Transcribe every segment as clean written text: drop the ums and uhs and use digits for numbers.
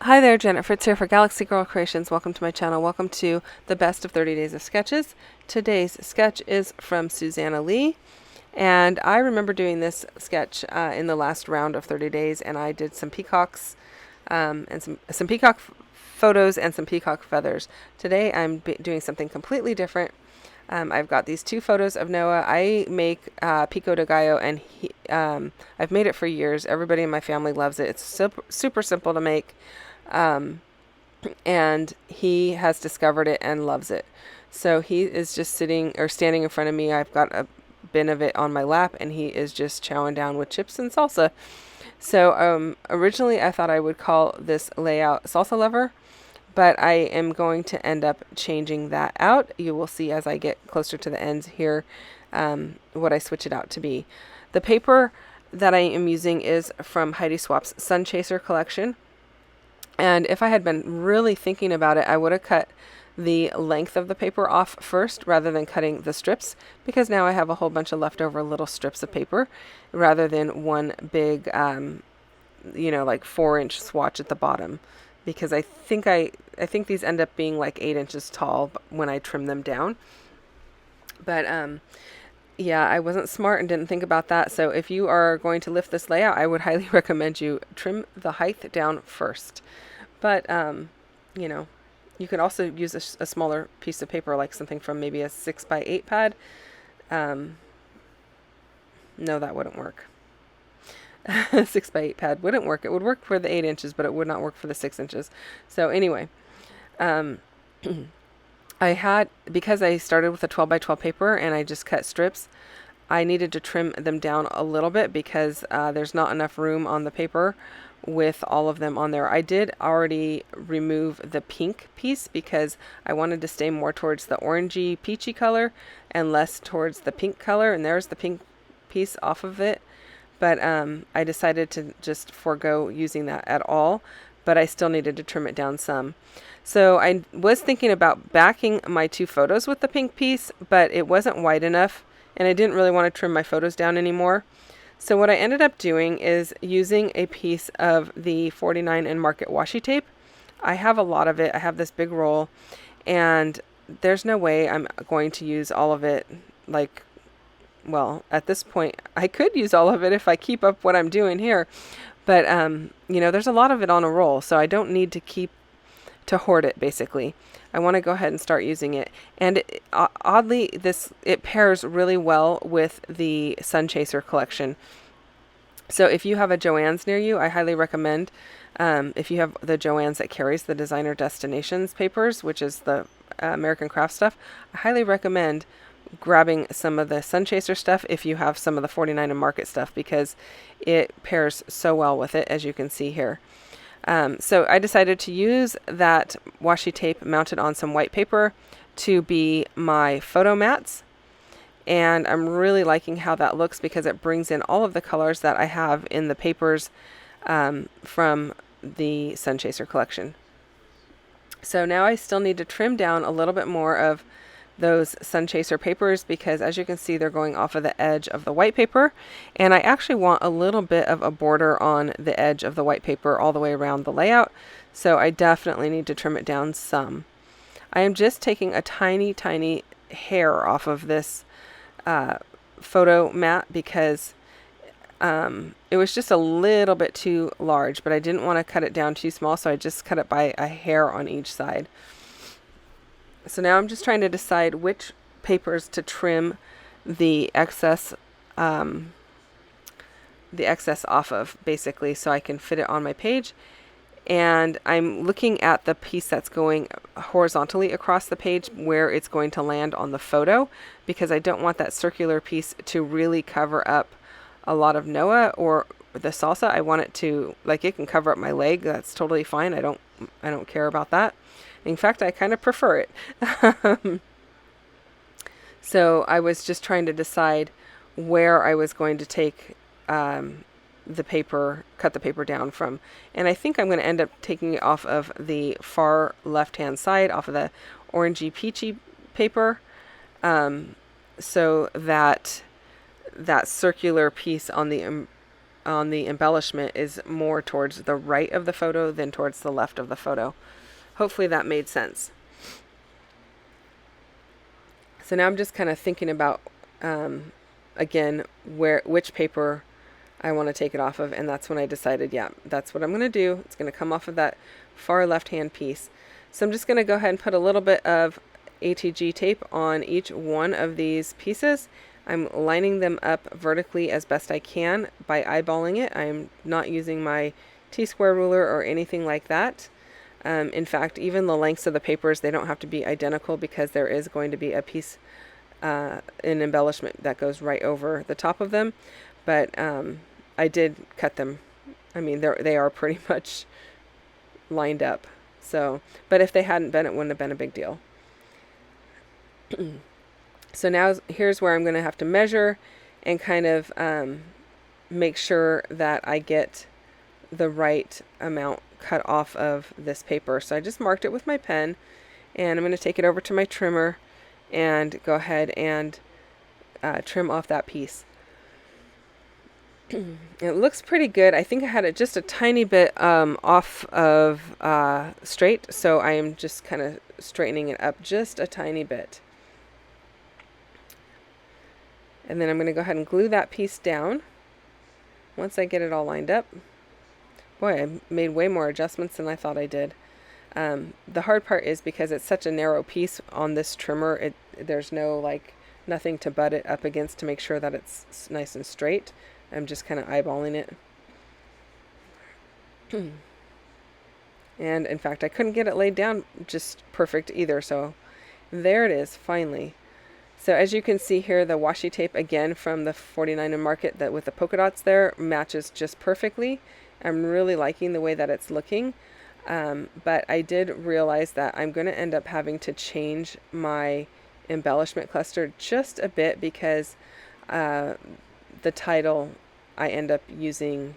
Hi there, Janet Fritz here for Galaxy Girl Creations. Welcome to my channel. Welcome to the best of 30 days of sketches. Today's sketch is from Susanna Lee, and I remember doing this sketch in the last round of 30 days, and I did some peacocks and some peacock photos and some peacock feathers. Today I'm doing something completely different. I've got these two photos of Noah. I make pico de gallo, and I've made it for years. Everybody in my family loves it. It's super simple to make. And he has discovered it and loves it. So he is just sitting or standing in front of me. I've got a bin of it on my lap, and he is just chowing down with chips and salsa. So originally I thought I would call this layout Salsa Lover, but I am going to end up changing that out. You will see as I get closer to the ends here what I switch it out to be. The paper that I am using is from Heidi Swap's Sun Chaser collection. And if I had been really thinking about it, I would have cut the length of the paper off first rather than cutting the strips, because now I have a whole bunch of leftover little strips of paper rather than one big, like 4-inch swatch at the bottom, because I think these end up being like 8 inches tall when I trim them down. But yeah, I wasn't smart and didn't think about that. So if you are going to lift this layout, I would highly recommend you trim the height down first. But, you could also use a smaller piece of paper, like something from maybe a 6x8 pad. No, that wouldn't work. 6x8 pad wouldn't work. It would work for the 8 inches, but it would not work for the 6 inches. So anyway, because I started with a 12x12 paper and I just cut strips, I needed to trim them down a little bit because there's not enough room on the paper with all of them on there. I did already remove the pink piece because I wanted to stay more towards the orangey peachy color and less towards the pink color, and there's the pink piece off of it. But I decided to just forego using that at all, but I still needed to trim it down some. So I was thinking about backing my two photos with the pink piece, but it wasn't wide enough, and I didn't really want to trim my photos down anymore. So what I ended up doing is using a piece of the 49 and Market washi tape. I have a lot of it. I have this big roll, and there's no way I'm going to use all of it. At this point, I could use all of it if I keep up what I'm doing here. But, there's a lot of it on a roll, so I don't need to hoard it, basically. I want to go ahead and start using it. And oddly, it pairs really well with the Sun Chaser collection. So if you have a Joann's near you, I highly recommend, if you have the Joann's that carries the Designer Destinations papers, which is the American craft stuff, I highly recommend grabbing some of the Sun Chaser stuff if you have some of the 49 and Market stuff, because it pairs so well with it, as you can see here. So I decided to use that washi tape mounted on some white paper to be my photo mats. And I'm really liking how that looks because it brings in all of the colors that I have in the papers from the Sun Chaser collection. So now I still need to trim down a little bit more of those Sun Chaser papers, because as you can see, they're going off of the edge of the white paper, and I actually want a little bit of a border on the edge of the white paper all the way around the layout, so I definitely need to trim it down some. I am just taking a tiny hair off of this photo mat because it was just a little bit too large, but I didn't want to cut it down too small, so I just cut it by a hair on each side. So now I'm just trying to decide which papers to trim the excess off of, basically, so I can fit it on my page. And I'm looking at the piece that's going horizontally across the page where it's going to land on the photo, because I don't want that circular piece to really cover up a lot of Noah or the salsa. I want it to, it can cover up my leg. That's totally fine. I don't care about that. In fact, I kind of prefer it. So I was just trying to decide where I was going to take cut the paper down from. And I think I'm going to end up taking it off of the far left-hand side, off of the orangey peachy paper, so that circular piece on the on the embellishment is more towards the right of the photo than towards the left of the photo. Hopefully that made sense. So now I'm just kind of thinking about, again, which paper I want to take it off of, and that's when I decided, yeah, that's what I'm going to do. It's going to come off of that far left-hand piece. So I'm just going to go ahead and put a little bit of ATG tape on each one of these pieces. I'm lining them up vertically as best I can by eyeballing it. I'm not using my T-square ruler or anything like that. In fact, even the lengths of the papers, they don't have to be identical because there is going to be a piece, an embellishment that goes right over the top of them. But I did cut them. I mean, they are pretty much lined up. So, but if they hadn't been, it wouldn't have been a big deal. So now here's where I'm going to have to measure and kind of make sure that I get the right amount cut off of this paper. So I just marked it with my pen, and I'm going to take it over to my trimmer and go ahead and trim off that piece. It looks pretty good. I think I had it just a tiny bit off of straight, so I am just kind of straightening it up just a tiny bit. And then I'm going to go ahead and glue that piece down once I get it all lined up. Boy, I made way more adjustments than I thought I did. The hard part is because it's such a narrow piece on this trimmer, there's nothing to butt it up against to make sure that it's nice and straight. I'm just kind of eyeballing it. And in fact, I couldn't get it laid down just perfect either, so there it is, finally. So as you can see here, the washi tape again from the 49 and Market that with the polka dots there matches just perfectly. I'm really liking the way that it's looking, but I did realize that I'm going to end up having to change my embellishment cluster just a bit because the title I end up using,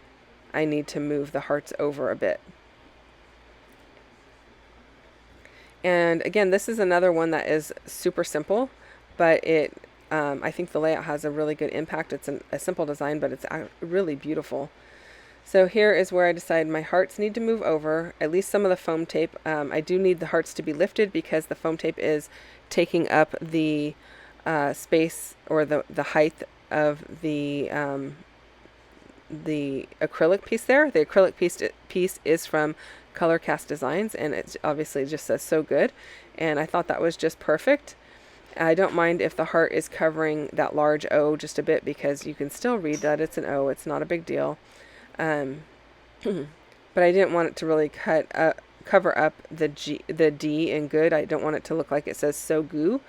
I need to move the hearts over a bit. And again, this is another one that is super simple, but I think the layout has a really good impact. It's a simple design, but it's really beautiful. So here is where I decide my hearts need to move over, at least some of the foam tape. I do need the hearts to be lifted because the foam tape is taking up the space or the height of the acrylic piece there. The acrylic piece is from Color Cast Designs, and it obviously just says so good. And I thought that was just perfect. I don't mind if the heart is covering that large O just a bit because you can still read that it's an O. It's not a big deal. But I didn't want it to really cover up the D in good. I don't want it to look like it says so goo.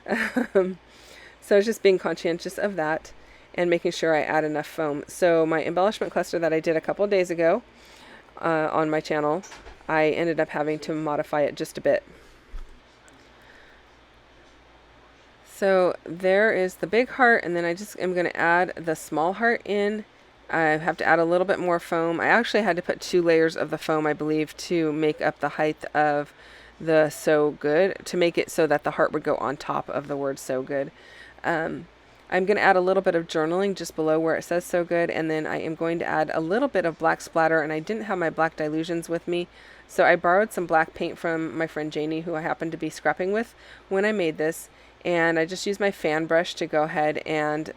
So I was just being conscientious of that and making sure I add enough foam. So my embellishment cluster that I did a couple of days ago on my channel, I ended up having to modify it just a bit. So there is the big heart, and then I just am going to add the small heart in. I have to add a little bit more foam. I actually had to put 2 layers of the foam, I believe, to make up the height of the so good, to make it so that the heart would go on top of the word so good. I'm going to add a little bit of journaling just below where it says so good, and then I am going to add a little bit of black splatter, and I didn't have my black dilutions with me, so I borrowed some black paint from my friend Janie, who I happened to be scrapping with when I made this. And I just used my fan brush to go ahead and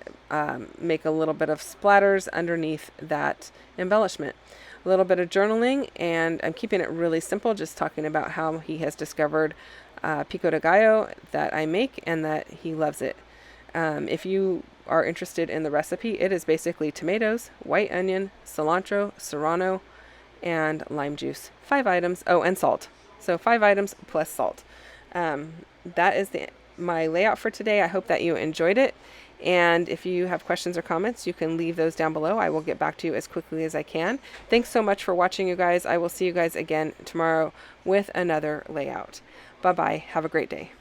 make a little bit of splatters underneath that embellishment. A little bit of journaling, and I'm keeping it really simple, just talking about how he has discovered pico de gallo that I make and that he loves it. If you are interested in the recipe, it is basically tomatoes, white onion, cilantro, serrano, and lime juice. 5 items. Oh, and salt. So 5 items plus salt. That is my layout for today. I hope that you enjoyed it, and if you have questions or comments, you can leave those down below. I will get back to you as quickly as I can. Thanks so much for watching, you guys. I will see you guys again tomorrow with another layout. Bye bye. Have a great day.